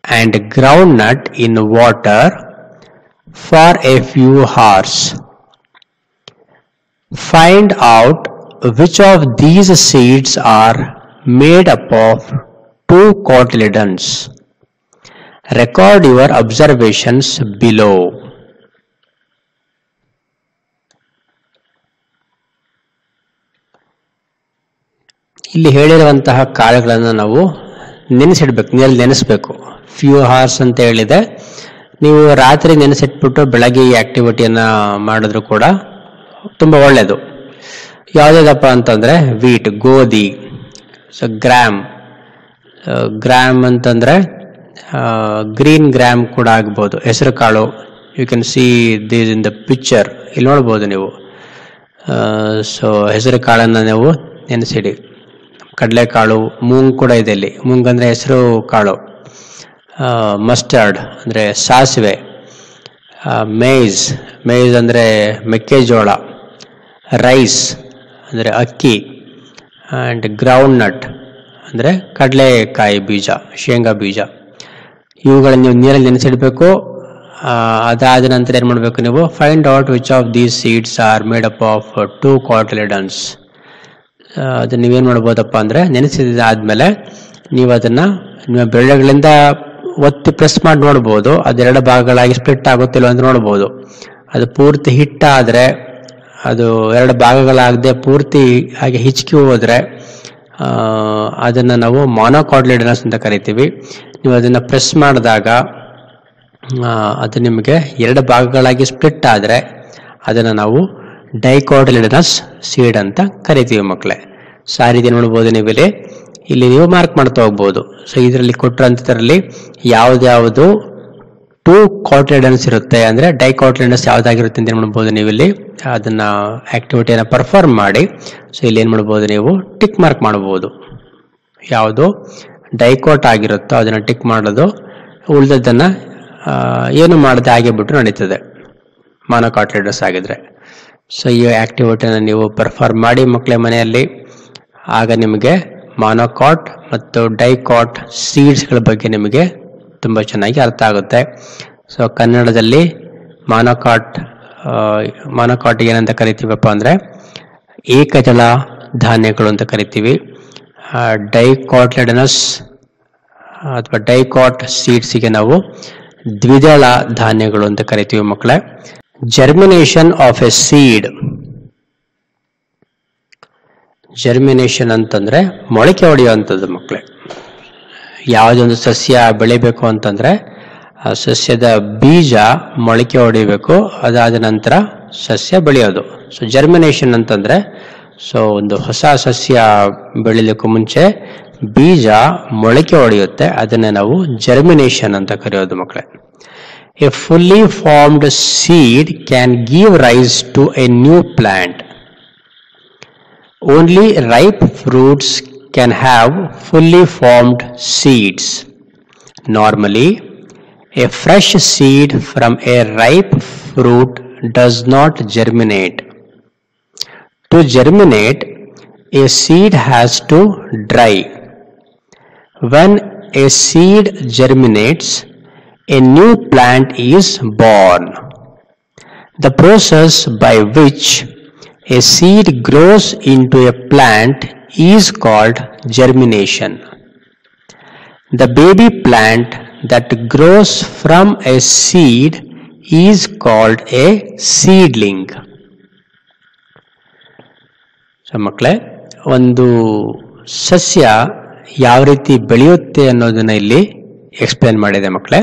[SPEAKER 1] and groundnut in water for a few hours. Find out which of these seeds are made up of two cotyledons. Record your observations below. ಇಲ್ಲಿ ಹೇಳಿರುವಂತಹ ಕಾಳುಗಳನ್ನು ನಾವು ನೆನೆಸಿಡ್ಬೇಕು, ನೀರಲ್ಲಿ ನೆನೆಸ್ಬೇಕು. Few horse ಅಂತ ಹೇಳಿದೆ. ನೀವು ರಾತ್ರಿ ನೆನೆಸಿಟ್ಬಿಟ್ಟು ಬೆಳಗ್ಗೆ ಈ ಆಕ್ಟಿವಿಟಿಯನ್ನ ಮಾಡಿದ್ರು ಕೂಡ ತುಂಬ ಒಳ್ಳೆಯದು. ಯಾವುದಪ್ಪ ಅಂತಂದರೆ ವೀಟ್, ಗೋಧಿ. ಸೊ ಗ್ರಾಮ್ ಅಂತಂದರೆ ಗ್ರೀನ್ ಗ್ರಾಮ್ ಕೂಡ ಆಗ್ಬೋದು, ಹೆಸರು ಕಾಳು. You can see this in the picture, ಇಲ್ಲಿ ನೋಡ್ಬೋದು ನೀವು. ಸೊ ಹೆಸರು ಕಾಳನ್ನು ನೀವು ನೆನೆಸಿಡಿ. ಕಡಲೆಕಾಳು, ಮೂಂಗ್ ಕೂಡ ಇದೆ ಇಲ್ಲಿ. ಮೂಂಗ್ ಅಂದರೆ ಹೆಸರು ಕಾಳು. ಮಸ್ಟರ್ಡ್ ಅಂದರೆ ಸಾಸಿವೆ. ಮೇಯ್ಸ್ ಅಂದರೆ ಮೆಕ್ಕೆಜೋಳ. ರೈಸ್ ಅಂದರೆ ಅಕ್ಕಿ. ಆ್ಯಂಡ್ ಗ್ರೌಂಡ್ ನಟ್ ಅಂದರೆ ಕಡಲೆಕಾಯಿ ಬೀಜ, ಶೇಂಗಾ ಬೀಜ. ಇವುಗಳನ್ನು ನೀವು ನೀರಲ್ಲಿ ನೆನೆಸಿಡಬೇಕು. ಅದಾದ ನಂತರ ಏನು ಮಾಡಬೇಕು ನೀವು? Find out which of these seeds are made up of 2 cotyledons. ಅದನ್ನು ನೀವೇನು ಮಾಡ್ಬೋದಪ್ಪ ಅಂದರೆ ನೆನೆಸಿದಾದ್ಮೇಲೆ ನೀವು ಅದನ್ನು ನಿಮ್ಮ ಬೆರಳುಗಳಿಂದ ಒತ್ತಿ ಪ್ರೆಸ್ ಮಾಡಿ ನೋಡ್ಬೋದು. ಅದೆರಡು ಭಾಗಗಳಾಗಿ ಸ್ಪ್ಲಿಟ್ ಆಗುತ್ತಿಲ್ಲ ಅಂತ ನೋಡ್ಬೋದು. ಅದು ಪೂರ್ತಿ ಹಿಟ್ಟಾದರೆ, ಅದು ಎರಡು ಭಾಗಗಳಾಗದೆ ಪೂರ್ತಿ ಹಾಗೆ ಹಿಚ್ಕಿ ಹೋದರೆ ಅದನ್ನು ನಾವು ಮೊನೊಕಾಟ್ಲಿಡನಸ್ ಅಂತ ಕರಿತೀವಿ. ನೀವು ಅದನ್ನು ಪ್ರೆಸ್ ಮಾಡಿದಾಗ ಅದು ನಿಮಗೆ ಎರಡು ಭಾಗಗಳಾಗಿ ಸ್ಪ್ಲಿಟ್ ಆದರೆ ಅದನ್ನು ನಾವು ಡೈಕಾಟ್ಲಿಡನಸ್ ಸೀಡ್ ಅಂತ ಕರಿತೀವಿ ಮಕ್ಕಳೇ. ಸೊ ಆ ರೀತಿ ನೋಡ್ಬೋದು ನೀವು ಇಲ್ಲಿ ನೀವು ಮಾರ್ಕ್ ಮಾಡ್ತಾ ಹೋಗ್ಬೋದು. ಸೊ ಇದರಲ್ಲಿ ಕೊಟ್ಟಿರೋಂಥದ್ರಲ್ಲಿ ಯಾವ್ದು 2 cotyledons ಇರುತ್ತೆ, ಅಂದರೆ ಡೈಕಾಟ್ಲಿಡನಸ್ ಯಾವುದಾಗಿರುತ್ತೆ ಅಂತ ಏನು ಮಾಡ್ಬೋದು ನೀವು ಇಲ್ಲಿ ಅದನ್ನು ಆಕ್ಟಿವಿಟಿಯನ್ನು ಪರ್ಫಾರ್ಮ್ ಮಾಡಿ. ಸೊ ಇಲ್ಲಿ ಏನು ಮಾಡ್ಬೋದು ನೀವು ಟಿಕ್ ಮಾರ್ಕ್ ಮಾಡ್ಬೋದು. ಯಾವುದು ಡೈಕಾಟ್ ಆಗಿರುತ್ತೋ ಅದನ್ನು ಟಿಕ್ ಮಾಡೋದು, ಉಳಿದದ್ದನ್ನು ಏನು ಮಾಡದೆ ಹಾಗೆ ಬಿಟ್ಟು ನಡೀತದೆ ಮೊನೊಕಾಟ್ಲಿಡನಸ್ ಆಗಿದ್ರೆ. ಸೊ ಈ ಆಕ್ಟಿವಿಟಿಯನ್ನು ನೀವು ಪರ್ಫಾರ್ಮ್ ಮಾಡಿ ಮಕ್ಕಳ ಮನೆಯಲ್ಲಿ. ಆಗ ನಿಮಗೆ ಮೊನೊಕಾಟ್ ಮತ್ತು ಡೈಕಾಟ್ ಸೀಡ್ಸ್ಗಳ ಬಗ್ಗೆ ನಿಮಗೆ ತುಂಬ ಚೆನ್ನಾಗಿ ಅರ್ಥ ಆಗುತ್ತೆ. ಸೊ ಕನ್ನಡದಲ್ಲಿ ಮೊನೊಕಾಟ್ ಏನಂತ ಕರಿತೀವಪ್ಪ ಅಂದರೆ ಏಕದಳ ಧಾನ್ಯಗಳು ಅಂತ ಕರಿತೀವಿ. ಡೈಕಾಟ್ಲಿಡನಸ್ ಅಥವಾ ಡೈಕಾಟ್ ಸೀಡ್ಸ್ಗೆ ನಾವು ದ್ವಿದಳ ಧಾನ್ಯಗಳು ಅಂತ ಕರಿತೀವಿ ಮಕ್ಕಳೇ. Germination of A seed. Germination ಅಂತಂದ್ರೆ ಮೊಳಕೆ ಹೊಡೆಯುವಂಥದ್ದು ಮಕ್ಕಳೇ. ಯಾವುದೊಂದು ಸಸ್ಯ ಬೆಳಿಬೇಕು ಅಂತಂದ್ರೆ ಆ ಸಸ್ಯದ ಬೀಜ ಮೊಳಕೆ ಹೊಡಿಬೇಕು, ಅದಾದ ನಂತರ ಸಸ್ಯ ಬೆಳೆಯೋದು. ಸೊ ಜರ್ಮಿನೇಷನ್ ಅಂತಂದ್ರೆ ಒಂದು ಹೊಸ ಸಸ್ಯ ಬೆಳಿಲಿಕ್ಕೂ ಮುಂಚೆ ಬೀಜ ಮೊಳಕೆ ಹೊಡೆಯುತ್ತೆ, ಅದನ್ನೇ ನಾವು ಜರ್ಮಿನೇಷನ್ ಅಂತ ಕರೆಯೋದು ಮಕ್ಕಳೇ. A fully formed seed can give rise to a new plant. Only ripe fruits can have fully formed seeds. Normally, a fresh seed from a ripe fruit does not germinate. To germinate, a seed has to dry. When a seed germinates, a new plant is born. The process by which a seed grows into a plant is called germination. The baby plant that grows from a seed is called a seedling. So ಮಕ್ಕಳೇ, ಒಂದು ಸಸ್ಯ ಯಾವ ರೀತಿ ಬೆಳೆಯುತ್ತೆ ಅನ್ನೋದನ್ನ ಇಲ್ಲಿ explain ಮಾಡಿದೆ ಮಕ್ಕಳೇ.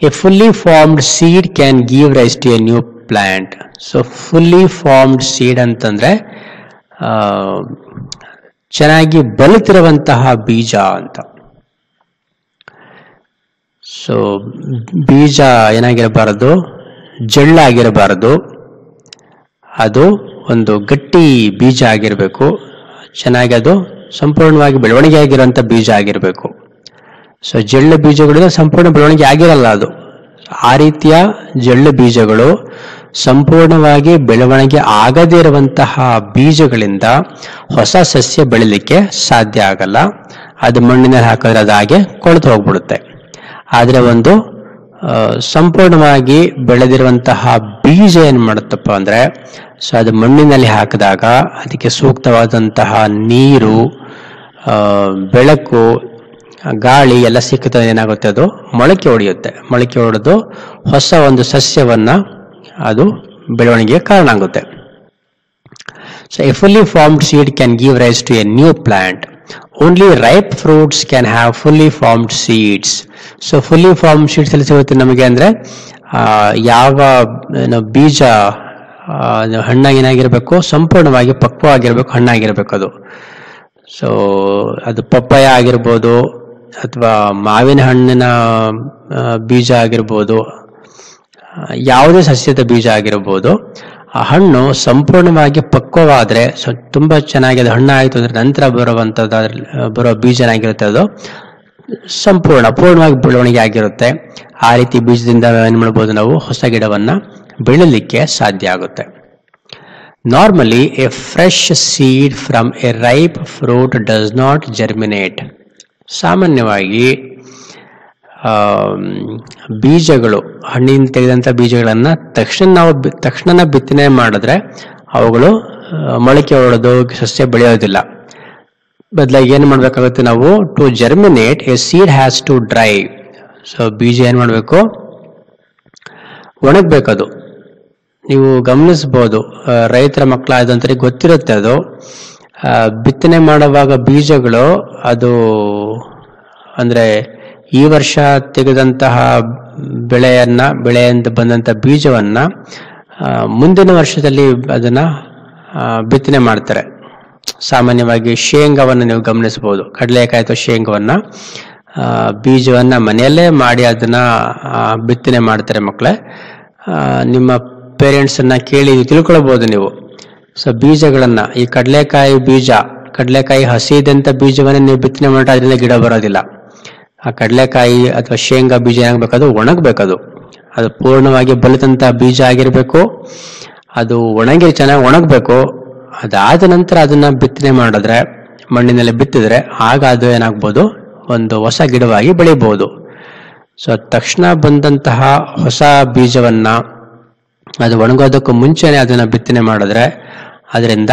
[SPEAKER 1] A fully formed seed can give rise to a new plant. So fully formed seed ಅಂತಂದ್ರೆ ಚೆನ್ನಾಗಿ ಬಲಿತಿರುವಂತಹ ಬೀಜ ಅಂತ. ಸೊ ಬೀಜ ಏನಾಗಿರಬಾರದು, ಜಳ್ಳಾಗಿರಬಾರದು, ಅದು ಒಂದು ಗಟ್ಟಿ ಬೀಜ ಆಗಿರಬೇಕು. ಚೆನ್ನಾಗಿ ಅದು ಸಂಪೂರ್ಣವಾಗಿ ಬೆಳವಣಿಗೆ ಆಗಿರುವಂಥ ಬೀಜ ಆಗಿರಬೇಕು. ಸೊ ಜಳ್ಳು ಬೀಜಗಳಿಂದ ಸಂಪೂರ್ಣ ಬೆಳವಣಿಗೆ ಆಗಿರಲ್ಲ ಅದು. ಆ ರೀತಿಯ ಜಳ್ಳು ಬೀಜಗಳು ಸಂಪೂರ್ಣವಾಗಿ ಬೆಳವಣಿಗೆ ಆಗದೇ ಇರುವಂತಹ ಬೀಜಗಳಿಂದ ಹೊಸ ಸಸ್ಯ ಬೆಳಿಲಿಕ್ಕೆ ಸಾಧ್ಯ ಆಗಲ್ಲ. ಅದು ಮಣ್ಣಿನಲ್ಲಿ ಹಾಕಿದ್ರೆ ಅದು ಹಾಗೆ ಕೊಳೆತು ಹೋಗ್ಬಿಡುತ್ತೆ. ಆದರೆ ಒಂದು ಸಂಪೂರ್ಣವಾಗಿ ಬೆಳೆದಿರುವಂತಹ ಬೀಜ ಏನ್ ಮಾಡುತ್ತಪ್ಪ ಅಂದ್ರೆ, ಸೊ ಅದು ಮಣ್ಣಿನಲ್ಲಿ ಹಾಕಿದಾಗ ಅದಕ್ಕೆ ಸೂಕ್ತವಾದಂತಹ ನೀರು, ಬೆಳಕು, ಗಾಳಿ ಎಲ್ಲ ಸಿಕ್ಕುತ್ತದೆ. ಏನಾಗುತ್ತೆ, ಅದು ಮೊಳಕೆ ಹೊಡೆಯುತ್ತೆ. ಮೊಳಕೆ ಹೊಡೆದು ಹೊಸ ಒಂದು ಸಸ್ಯವನ್ನ ಅದು ಬೆಳವಣಿಗೆಗೆ ಕಾರಣ ಆಗುತ್ತೆ. So a fully formed seed can give rise to a new plant. Only ripe fruits can have fully formed seeds. So fully formed seeds ಅಲ್ಲಿ ಸಿಗುತ್ತೆ ನಮಗೆ ಅಂದ್ರೆ ಯಾವ ಬೀಜ ಹಣ್ಣಾಗಿನಾಗಿರ್ಬೇಕು, ಸಂಪೂರ್ಣವಾಗಿ ಪಕ್ವವಾಗಿರ್ಬೇಕು, ಹಣ್ಣಾಗಿರ್ಬೇಕು ಅದು. ಸೊ ಅದು ಪಪ್ಪಾಯ ಆಗಿರ್ಬೋದು ಅಥವಾ ಮಾವಿನ ಹಣ್ಣಿನ ಬೀಜ ಆಗಿರ್ಬೋದು, ಯಾವುದೇ ಸಸ್ಯದ ಬೀಜ ಆಗಿರ್ಬೋದು. ಆ ಹಣ್ಣು ಸಂಪೂರ್ಣವಾಗಿ ಪಕ್ವವಾದ್ರೆ ತುಂಬಾ ಚೆನ್ನಾಗಿ ಅದು ಹಣ್ಣು ಆಯಿತು ಅಂದ್ರೆ ನಂತರ ಬರೋ ಬೀಜನಾಗಿರುತ್ತೆ, ಅದು ಪೂರ್ಣವಾಗಿ ಬೆಳವಣಿಗೆ ಆಗಿರುತ್ತೆ. ಆ ರೀತಿ ಬೀಜದಿಂದ ಏನ್ ಮಾಡ್ಬೋದು, ನಾವು ಹೊಸ ಗಿಡವನ್ನ ಬೆಳಲಿಕ್ಕೆ ಸಾಧ್ಯ ಆಗುತ್ತೆ. Normally A fresh seed from A ripe fruit does not germinate. ಸಾಮಾನ್ಯವಾಗಿ ಬೀಜಗಳು, ಹಣ್ಣಿನ ತೆಗೆದಂತ ಬೀಜಗಳನ್ನ ತಕ್ಷಣ ಬಿತ್ತನೆ ಮಾಡಿದ್ರೆ ಅವುಗಳು ಮೊಳಕೆ ಹೊಡೆದು ಸಸ್ಯ ಬೆಳೆಯೋದಿಲ್ಲ. ಬದಲಾಗಿ ಏನ್ ಮಾಡ್ಬೇಕಾಗುತ್ತೆ ನಾವು, to germinate a seed has to dry. So ಬೀಜ ಏನ್ ಮಾಡ್ಬೇಕು, ಒಣಗ್ಬೇಕದು. ನೀವು ಗಮನಿಸಬಹುದು, ರೈತರ ಮಕ್ಕಳಾದಂತರಿಗೆ ಗೊತ್ತಿರುತ್ತೆ ಅದು. ಬಿತ್ತನೆ ಮಾಡುವಾಗ ಬೀಜಗಳು ಅದು ಅಂದ್ರೆ ಈ ವರ್ಷ ತೆಗೆದಂತಹ ಬೆಳೆಯಿಂದ ಬಂದಂತಹ ಬೀಜವನ್ನ ಮುಂದಿನ ವರ್ಷದಲ್ಲಿ ಅದನ್ನ ಬಿತ್ತನೆ ಮಾಡ್ತಾರೆ. ಸಾಮಾನ್ಯವಾಗಿ ಶೇಂಗಾವನ್ನು ನೀವು ಗಮನಿಸಬಹುದು, ಕಡಲೆಕಾಯಿ ಅಥವಾ ಶೇಂಗಾವನ್ನ ಬೀಜವನ್ನ ಮನೆಯಲ್ಲೇ ಮಾಡಿ ಅದನ್ನ ಬಿತ್ತನೆ ಮಾಡ್ತಾರೆ ಮಕ್ಕಳೇ. ನಿಮ್ಮ ಪೇರೆಂಟ್ಸ್ ಅನ್ನ ಕೇಳಿ ತಿಳ್ಕೊಳ್ಬಹುದು ನೀವು. ಸೊ ಬೀಜಗಳನ್ನ, ಈ ಕಡಲೆಕಾಯಿ ಹಸಿದಂತ ಬೀಜವನ್ನ ನೀವು ಬಿತ್ತನೆ ಮಾಡಿದ್ರೆ ಅದರಿಂದ ಗಿಡ ಬರೋದಿಲ್ಲ. ಆ ಕಡಲೆಕಾಯಿ ಅಥವಾ ಶೇಂಗಾ ಬೀಜ ಏನಾಗಬೇಕದು, ಒಣಗಬೇಕದು. ಅದು ಪೂರ್ಣವಾಗಿ ಬಲಿತಂತಹ ಬೀಜ ಆಗಿರ್ಬೇಕು, ಅದು ಚೆನ್ನಾಗಿ ಒಣಗಬೇಕು. ಅದಾದ ನಂತರ ಅದನ್ನ ಬಿತ್ತನೆ ಮಾಡಿದ್ರೆ, ಮಣ್ಣಿನಲ್ಲಿ ಬಿತ್ತಿದ್ರೆ ಆಗ ಅದು ಏನಾಗ್ಬೋದು, ಒಂದು ಹೊಸ ಗಿಡವಾಗಿ ಬೆಳಿಬಹುದು. ಸೊ ತಕ್ಷಣ ಬಂದಂತಹ ಹೊಸ ಬೀಜವನ್ನ ಅದು ಒಣಗೋದಕ್ಕೂ ಮುಂಚೆನೆ ಅದನ್ನ ಬಿತ್ತನೆ ಮಾಡಿದ್ರೆ ಅದರಿಂದ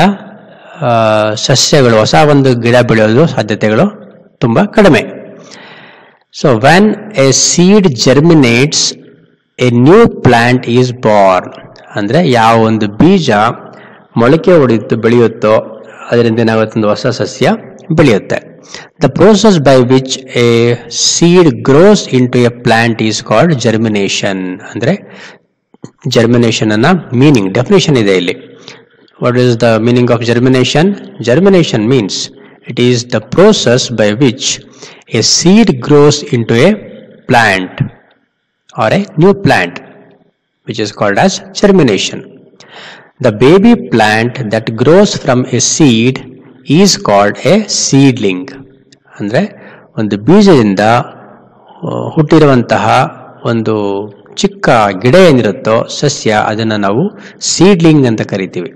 [SPEAKER 1] ಸಸ್ಯಗಳು, ಹೊಸ ಒಂದು ಗಿಡ ಬೆಳೆಯೋದು ಸಾಧ್ಯತೆಗಳು ತುಂಬಾ ಕಡಿಮೆ. So when a seed germinates, a new plant is born. ಅಂದ್ರೆ ಯಾವ ಒಂದು ಬೀಜ ಮೊಳಕೆ ಹೊಡೆಯುತ್ತೋ ಬೆಳೆಯುತ್ತೋ ಅದರಿಂದ ಏನಾಗುತ್ತೊಂದು ಹೊಸ ಸಸ್ಯ ಬೆಳೆಯುತ್ತೆ. The process by which a seed grows into a plant is called germination. ಅಂದ್ರೆ germination ಅನ್ನ ಮೀನಿಂಗ್, ಡೆಫಿನೇಷನ್ ಇದೆ ಇಲ್ಲಿ. What is the meaning of germination? Germination means it is the process by which a seed grows into a plant or a new plant, which is called as germination. The baby plant that grows from a seed is called a seedling. ಅಂದ್ರೆ ಒಂದು ಬೀಜದಿಂದ ಹುಟ್ಟಿರುವಂತಹ ಒಂದು ಚಿಕ್ಕ ಗಿಡ ಏನಿರುತ್ತೋ ಸಸ್ಯ, ಅದನ್ನ ನಾವು seedling ಅಂತ ಕರಿತೀವಿ.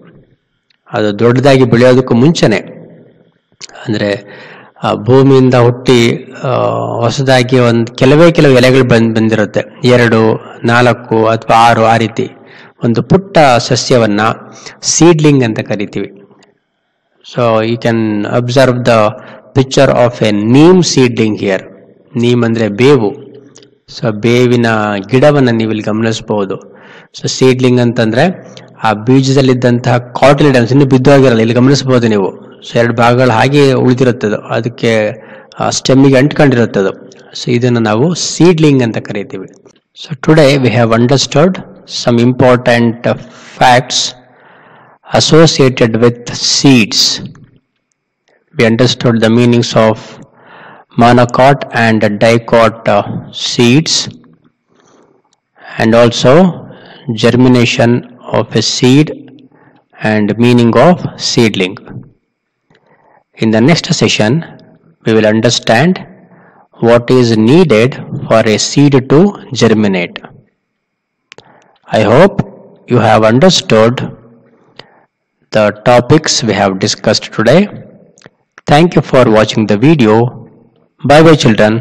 [SPEAKER 1] ಅದು ದೊಡ್ಡದಾಗಿ ಬೆಳೆಯೋದಕ್ಕೂ ಮುಂಚೆನೆ, ಅಂದ್ರೆ ಭೂಮಿಯಿಂದ ಹುಟ್ಟಿ ಹೊಸದಾಗಿ ಕೆಲವೇ ಎಲೆಗಳು ಬಂದಿರುತ್ತೆ, 2, 4 ಅಥವಾ 6 ಆ ರೀತಿ ಒಂದು ಪುಟ್ಟ ಸಸ್ಯವನ್ನ ಸೀಡ್ಲಿಂಗ್ ಅಂತ ಕರಿತೀವಿ. So you can observe the picture of a neem seedling here. Neem ಅಂದ್ರೆ ಬೇವು. ಸೊ ಬೇವಿನ ಗಿಡವನ್ನ ನೀವು ಇಲ್ಲಿ ಗಮನಿಸಬಹುದು. ಸೊ ಸೀಡ್ಲಿಂಗ್ ಅಂತಂದ್ರೆ ಆ ಬೀಜದಲ್ಲಿದ್ದಂತಹ ಕಾಟಿಲಿಡನ್ಸ್ ಇನ್ನು ಬಿದ್ದೋಗಿರಲ್ಲ, ಇಲ್ಲಿ ಗಮನಿಸಬಹುದು ನೀವು. ಸೊ 2 ಭಾಗಗಳು ಹಾಗೆ ಉಳಿದಿರುತ್ತದು, ಅದಕ್ಕೆ ಸ್ಟೆಮ್ಮಿಗೆ ಅಂಟ್ಕೊಂಡಿರುತ್ತದು. ಸೊ ಇದನ್ನು ನಾವು ಸೀಡ್ಲಿಂಗ್ ಅಂತ ಕರಿತೀವಿ. So today we have understood some important facts associated with seeds. We understood the meanings of monocot and dicot seeds, and also germination of a seed and meaning of seedling. In the next session, we will understand what is needed for a seed to germinate. I hope you have understood the topics we have discussed today. Thank you for watching the video. Bye bye children.